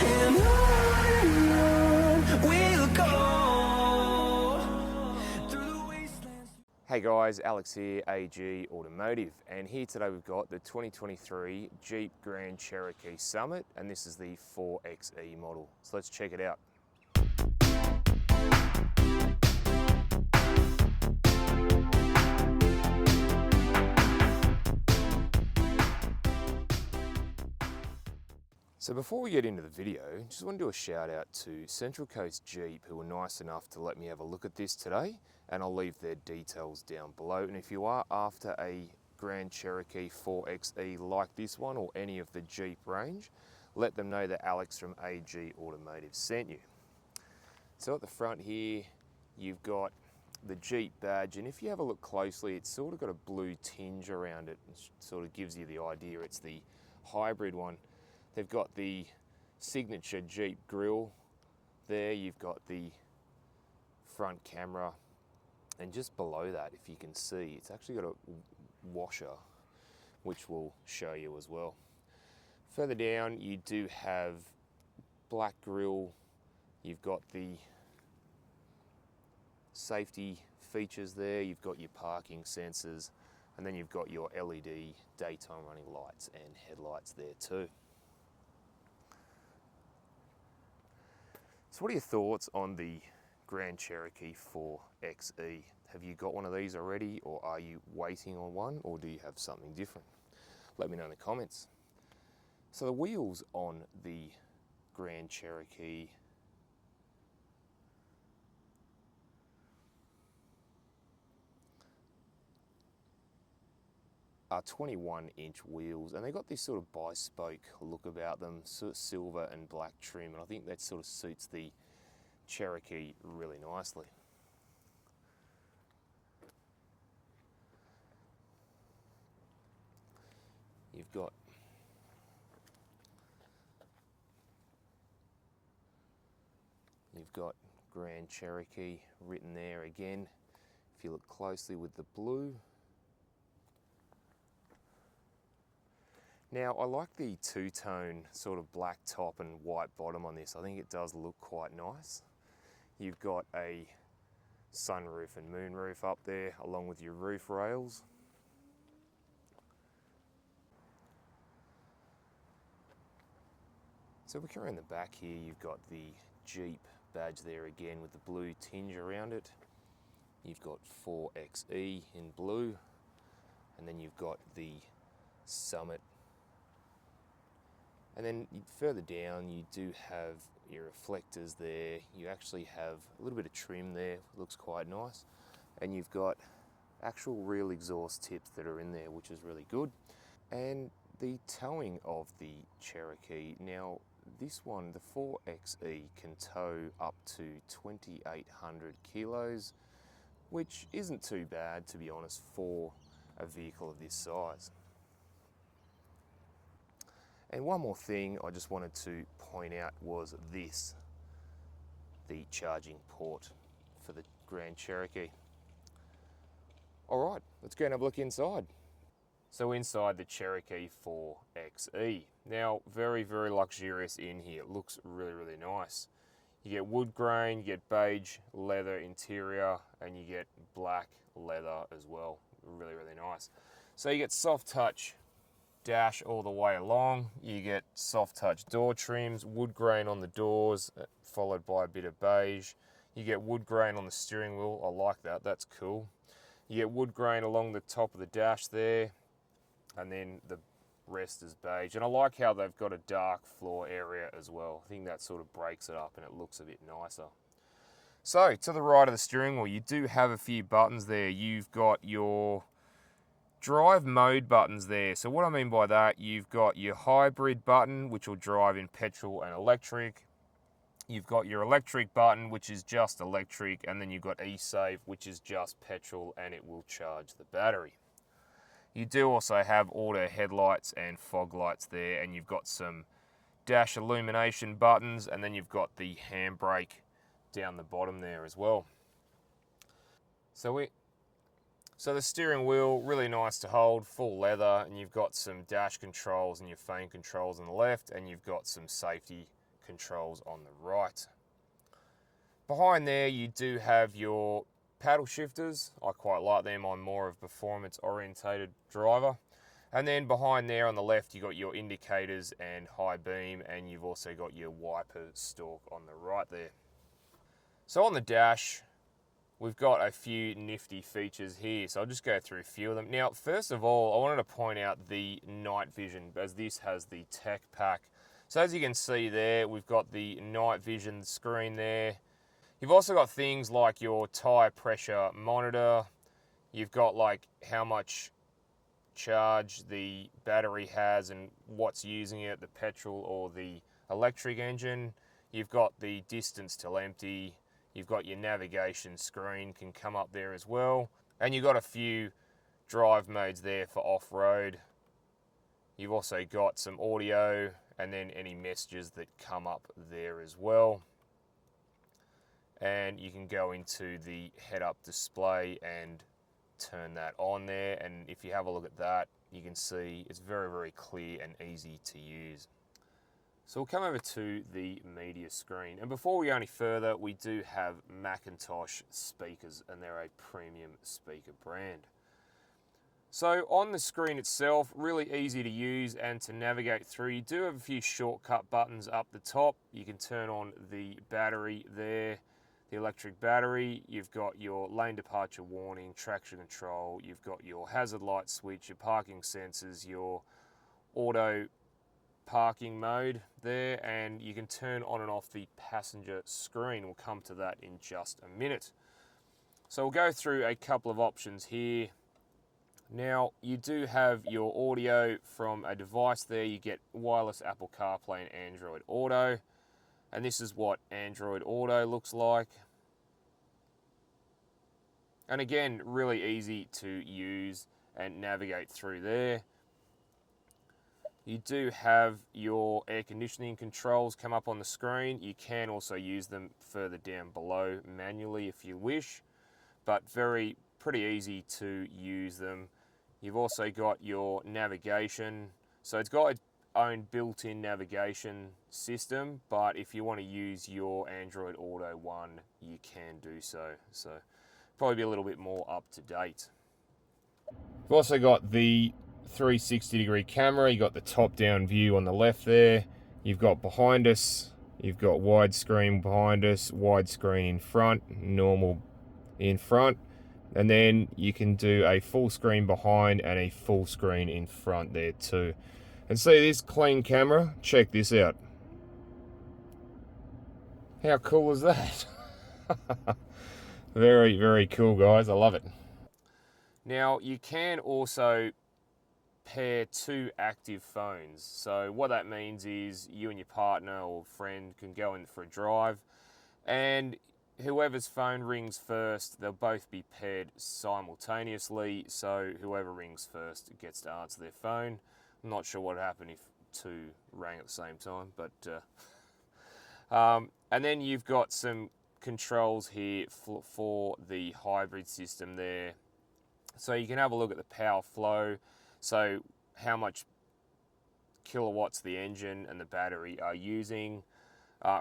and on we'll go through the wastelands. Hey guys, Alex here, AG Automotive, and here today we've got the 2023 Jeep Grand Cherokee Summit, and this is the 4xe model. So let's check it out. So before we get into the video, just want to do a shout out to Central Coast Jeep, who were nice enough to let me have a look at this today, and I'll leave their details down below. And if you are after a Grand Cherokee 4xe like this one or any of the Jeep range, let them know that Alex from AG Automotive sent you. So at the front here, you've got the Jeep badge, and if you have a look closely, it's sort of got a blue tinge around it. It sort of gives you the idea it's the hybrid one. They've got the signature Jeep grille there, you've got the front camera, and just below that, if you can see, it's actually got a washer, which we'll show you as well. Further down, you do have black grille, you've got the safety features there, you've got your parking sensors, and then you've got your LED daytime running lights and headlights there too. So what are your thoughts on the Grand Cherokee 4xe? Have you got one of these already, or are you waiting on one, or do you have something different? Let me know in the comments. So the wheels on the Grand Cherokee are 21-inch wheels, and they got this sort of bi-spoke look about them, sort of silver and black trim, and I think that sort of suits the Cherokee really nicely. You've got Grand Cherokee written there again. If you look closely with the blue. Now, I like the two-tone sort of black top and white bottom on this. I think it does look quite nice. You've got a sunroof and moonroof up there, along with your roof rails. So we carry in the back here, you've got the Jeep badge there again with the blue tinge around it. You've got 4xe in blue, and then you've got the Summit. And then further down, you do have your reflectors there. You actually have a little bit of trim there, looks quite nice. And you've got actual real exhaust tips that are in there, which is really good. And the towing of the Cherokee, now this one, the 4xe, can tow up to 2,800 kilos, which isn't too bad, to be honest, for a vehicle of this size. And one more thing I just wanted to point out was this, the charging port for the Grand Cherokee. All right, let's go and have a look inside. So inside the Cherokee 4xe. Now, very, very luxurious in here. It looks really, really nice. You get wood grain, you get beige leather interior, and you get black leather as well. Really, really nice. So you get soft touch dash all the way along. You get soft touch door trims, wood grain on the doors, followed by a bit of beige. You get wood grain on the steering wheel. I like that, that's cool. You get wood grain along the top of the dash there, and then the rest is beige. And I like how they've got a dark floor area as well. I think that sort of breaks it up and it looks a bit nicer. So to the right of the steering wheel, you do have a few buttons there. You've got your drive mode buttons there. So what I mean by that, you've got your hybrid button, which will drive in petrol and electric. You've got your electric button, which is just electric, and then you've got e-save, which is just petrol, and it will charge the battery. You do also have auto headlights and fog lights there, and you've got some dash illumination buttons, and then you've got the handbrake down the bottom there as well. So the steering wheel, really nice to hold, full leather, and you've got some dash controls and your phone controls on the left, and you've got some safety controls on the right. Behind there you do have your paddle shifters. I quite like them. I'm more of a performance orientated driver. And then behind there on the left you got your indicators and high beam, and you've also got your wiper stalk on the right there. So on the dash we've got a few nifty features here, so I'll just go through a few of them. Now first of all I wanted to point out the night vision, as this has the tech pack. So as you can see there, we've got the night vision screen there. You've also got things like your tyre pressure monitor. You've got like how much charge the battery has and what's using it, the petrol or the electric engine. You've got the distance till empty. You've got your navigation screen can come up there as well. And you've got a few drive modes there for off-road. You've also got some audio and then any messages that come up there as well. And you can go into the head-up display and turn that on there, and if you have a look at that you can see it's very, very clear and easy to use. So we'll come over to the media screen, and before we go any further we do have Macintosh speakers, and they're a premium speaker brand. So on the screen itself, really easy to use and to navigate through. You do have a few shortcut buttons up the top. You can turn on the battery there, the electric battery. You've got your lane departure warning, traction control, you've got your hazard light switch, your parking sensors, your auto parking mode there, and you can turn on and off the passenger screen. We'll come to that in just a minute. So we'll go through a couple of options here. Now you do have your audio from a device there. You get wireless Apple CarPlay and Android Auto. And this is what Android Auto looks like. And again, really easy to use and navigate through there. You do have your air conditioning controls come up on the screen. You can also use them further down below manually if you wish, but pretty easy to use them. You've also got your navigation. So it's got own built-in navigation system, but if you want to use your Android Auto one you can do so. So probably be a little bit more up to date. You've also got the 360 degree camera. You got the top down view on the left there. You've got behind us, you've got widescreen behind us, widescreen in front, normal in front, and then you can do a full screen behind and a full screen in front there too. And see this clean camera? Check this out. How cool is that? Very, very cool, guys. I love it. Now, you can also pair two active phones. So what that means is you and your partner or friend can go in for a drive, and whoever's phone rings first, they'll both be paired simultaneously. So whoever rings first gets to answer their phone. I'm not sure what would happen if two rang at the same time, but and then you've got some controls here for the hybrid system there. So you can have a look at the power flow, so how much kilowatts the engine and the battery are using.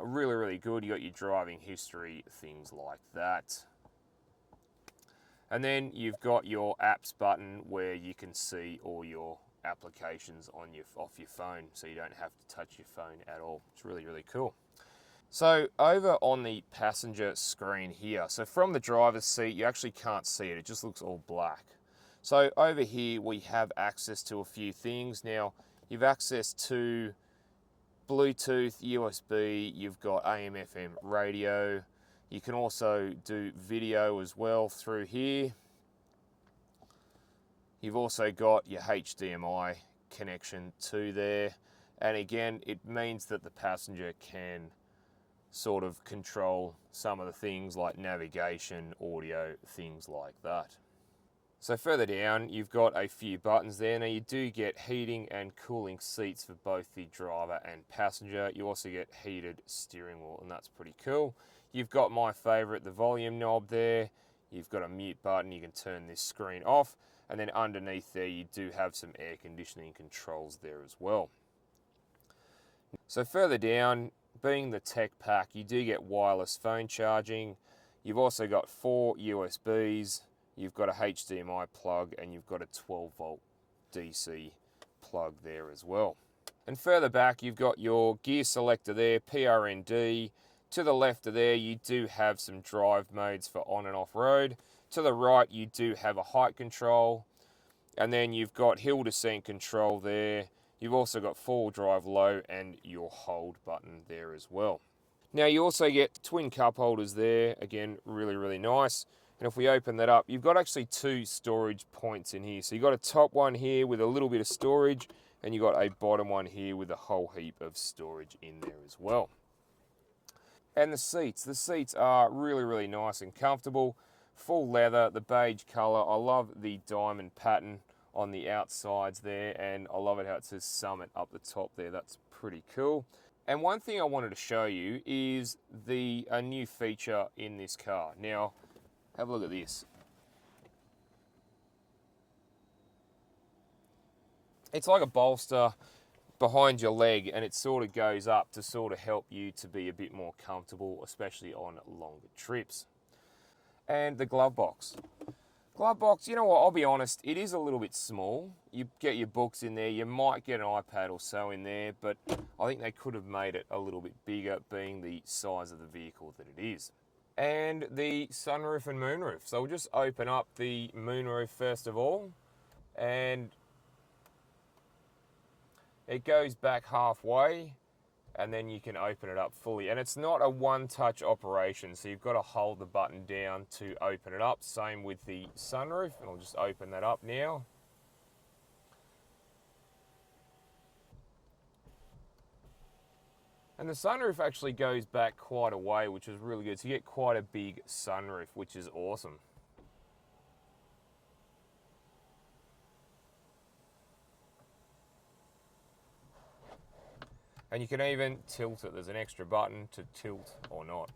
Really, really good. You got your driving history, things like that. And then you've got your apps button where you can see all your applications on off your phone, so you don't have to touch your phone at all. It's really, really cool. So over on the passenger screen here, so from the driver's seat you actually can't see it, it just looks all black. So over here we have access to a few things. Now you've access to Bluetooth, USB, you've got AM, FM radio. You can also do video as well through here. You've also got your HDMI connection to there. And again, it means that the passenger can sort of control some of the things like navigation, audio, things like that. So further down, you've got a few buttons there. Now you do get heating and cooling seats for both the driver and passenger. You also get heated steering wheel, and that's pretty cool. You've got my favorite, the volume knob there. You've got a mute button, you can turn this screen off. And then underneath there, you do have some air conditioning controls there as well. So further down, being the tech pack, you do get wireless phone charging. You've also got 4 USBs, you've got a HDMI plug, and you've got a 12 volt DC plug there as well. And further back, you've got your gear selector there, PRND. To the left of there, you do have some drive modes for on and off road. To the right, you do have a height control. And then you've got hill descent control there. You've also got 4-wheel drive low and your hold button there as well. Now you also get twin cup holders there. Again, really, really nice. And if we open that up, you've got actually 2 storage points in here. So you've got a top one here with a little bit of storage, and you've got a bottom one here with a whole heap of storage in there as well. And the seats are really, really nice and comfortable. Full leather, the beige colour. I love the diamond pattern on the outsides there, and I love it how it says Summit up the top there. That's pretty cool. And one thing I wanted to show you is a new feature in this car. Now, have a look at this. It's like a bolster behind your leg, and it sort of goes up to sort of help you to be a bit more comfortable, especially on longer trips. And the glove box. Glove box, you know what, I'll be honest, it is a little bit small. You get your books in there, you might get an iPad or so in there, but I think they could have made it a little bit bigger, being the size of the vehicle that it is. And the sunroof and moonroof. So we'll just open up the moonroof first of all, and it goes back halfway, and then you can open it up fully. And it's not a one-touch operation, so you've got to hold the button down to open it up. Same with the sunroof, and I'll just open that up now. And the sunroof actually goes back quite a way, which is really good. So you get quite a big sunroof, which is awesome. And you can even tilt it. There's an extra button to tilt or not.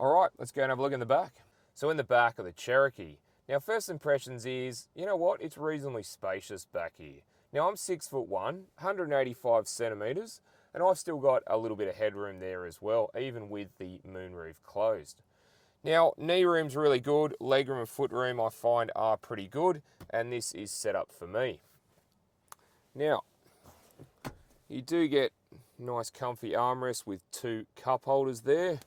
All right, let's go and have a look in the back. So in the back of the Cherokee. Now, first impressions is, you know what? It's reasonably spacious back here. Now, I'm 6'1", 185 centimeters, and I've still got a little bit of headroom there as well, even with the moonroof closed. Now, knee room's really good. Leg room and foot room I find are pretty good, and this is set up for me. Now, you do get nice comfy armrests with 2 cup holders there.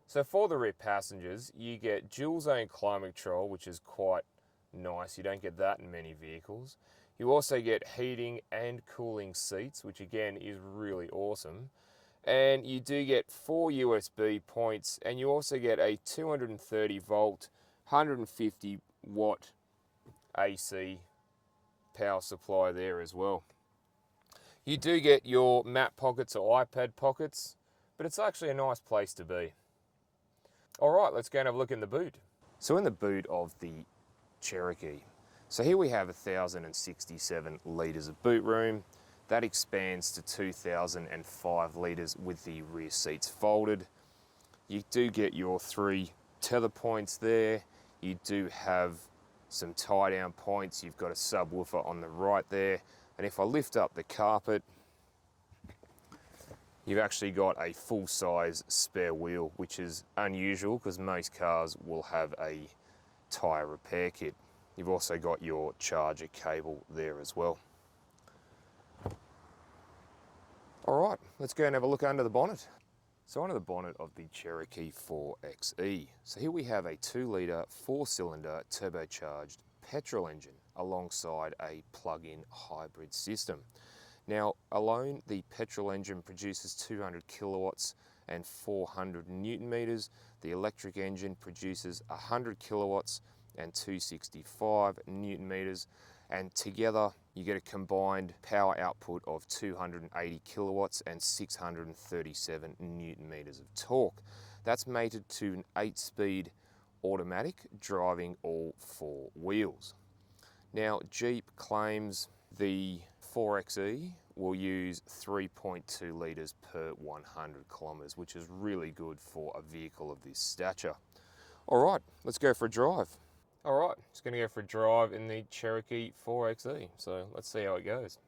So for the rear passengers, you get dual zone climate control, which is quite nice. You don't get that in many vehicles. You also get heating and cooling seats, which again is really awesome. And you do get 4 USB points, and you also get a 230 volt, 150 watt AC power supply there as well. You do get your map pockets or iPad pockets, but it's actually a nice place to be. All right, let's go and have a look in the boot. So in the boot of the Cherokee, so here we have 1,067 litres of boot room. That expands to 2,005 litres with the rear seats folded. You do get your 3 tether points there. You do have some tie down points. You've got a subwoofer on the right there. And if I lift up the carpet, you've actually got a full-size spare wheel, which is unusual because most cars will have a tyre repair kit. You've also got your charger cable there as well. All right, let's go and have a look under the bonnet. So under the bonnet of the Cherokee 4xe. So here we have a 2-litre, 4-cylinder turbocharged petrol engine alongside a plug-in hybrid system. Now, alone, the petrol engine produces 200 kilowatts and 400 newton meters. The electric engine produces 100 kilowatts and 265 newton meters. And together, you get a combined power output of 280 kilowatts and 637 newton meters of torque. That's mated to an 8-speed automatic driving all 4 wheels. Now, Jeep claims the 4xe will use 3.2 litres per 100 kilometres, which is really good for a vehicle of this stature. All right, let's go for a drive. All right, just going to go for a drive in the Cherokee 4xe, so let's see how it goes.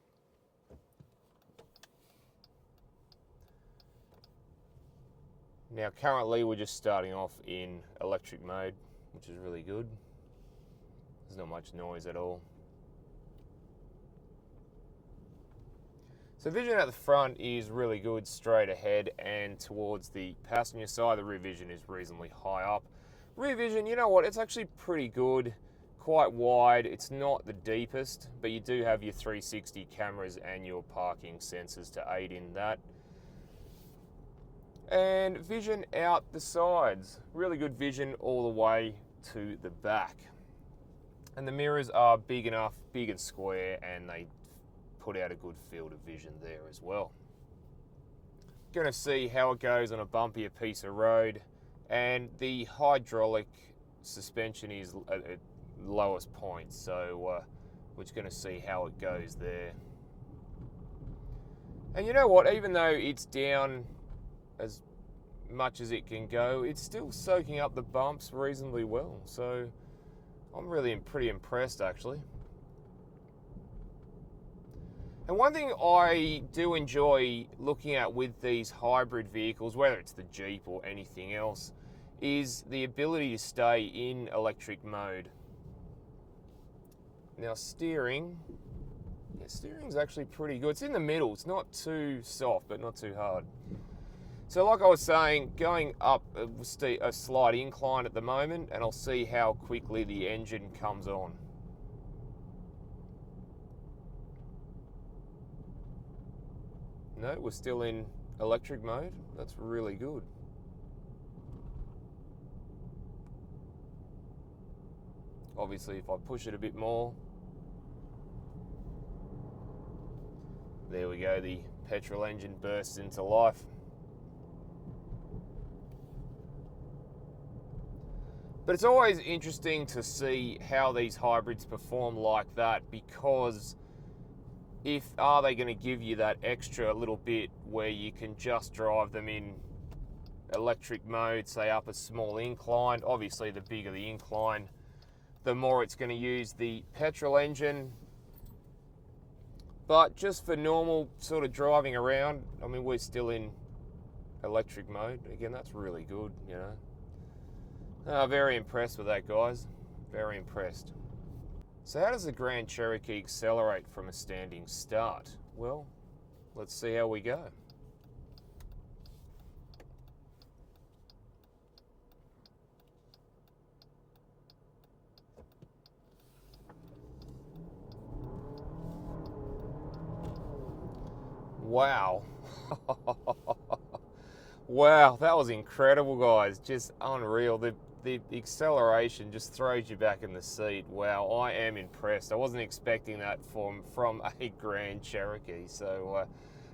Now currently we're just starting off in electric mode, which is really good. There's not much noise at all. So vision at the front is really good, straight ahead, and towards the passenger side, the rear vision is reasonably high up. Rear vision, you know what, it's actually pretty good, quite wide. It's not the deepest, but you do have your 360 cameras and your parking sensors to aid in that. And vision out the sides, really good vision all the way to the back. And the mirrors are big enough, big and square, and they put out a good field of vision there as well. Going to see how it goes on a bumpier piece of road, and the hydraulic suspension is at lowest point, so we're just going to see how it goes there. And you know what, even though it's down as much as it can go, it's still soaking up the bumps reasonably well, so I'm really pretty impressed actually. And one thing I do enjoy looking at with these hybrid vehicles, whether it's the Jeep or anything else, is the ability to stay in electric mode. Now steering's actually pretty good. It's in the middle, it's not too soft but not too hard. So like I was saying, going up a slight incline at the moment, and I'll see how quickly the engine comes on. No, we're still in electric mode. That's really good. Obviously, if I push it a bit more, there we go, the petrol engine bursts into life. But it's always interesting to see how these hybrids perform like that, because are they going to give you that extra little bit where you can just drive them in electric mode, say up a small incline. Obviously the bigger the incline, the more it's going to use the petrol engine. But just for normal sort of driving around, I mean, we're still in electric mode. Again, that's really good, you know. Very impressed with that, guys. Very impressed. So how does the Grand Cherokee accelerate from a standing start? Well, let's see how we go. Wow. Wow, that was incredible, guys. Just unreal. The acceleration just throws you back in the seat. Wow, I am impressed. I wasn't expecting that from a Grand Cherokee. So,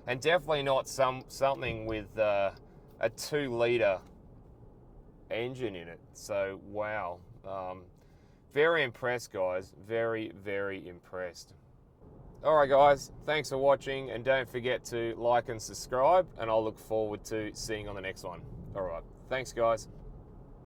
and definitely not something with a 2-litre engine in it. So, wow. Very impressed, guys. Very, very impressed. Alright guys, thanks for watching, and don't forget to like and subscribe, and I'll look forward to seeing you on the next one. Alright, thanks guys.